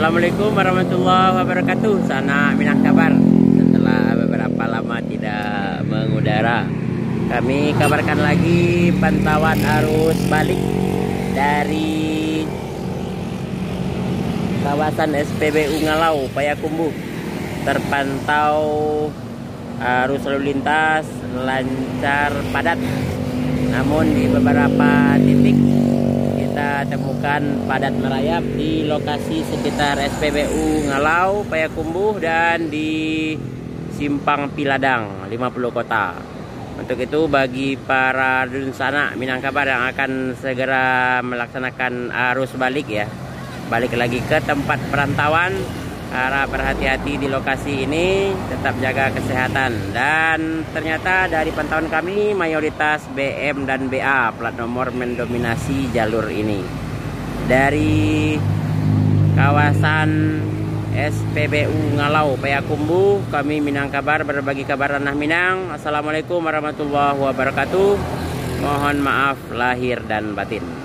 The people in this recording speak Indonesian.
Assalamualaikum warahmatullahi wabarakatuh. Sana Minangkabar. Setelah beberapa lama tidak mengudara, kami kabarkan lagi pantauan arus balik dari kawasan SPBU Ngalau Payakumbuh. Terpantau arus lalu lintas lancar padat, namun di beberapa titik kita temukan padat merayap di lokasi sekitar SPBU Ngalau Payakumbuh dan di Simpang Piladang 50 Kota. Untuk itu bagi para dunsana Minangkabar yang akan segera melaksanakan arus balik ya, balik lagi ke tempat perantauan, harap berhati-hati di lokasi ini, tetap jaga kesehatan. Dan ternyata dari pantauan kami mayoritas BM dan BA plat nomor mendominasi jalur ini. Dari kawasan SPBU Ngalau Payakumbuh, kami Minangkabar berbagi kabar ranah Minang. Assalamualaikum warahmatullahi wabarakatuh. Mohon maaf lahir dan batin.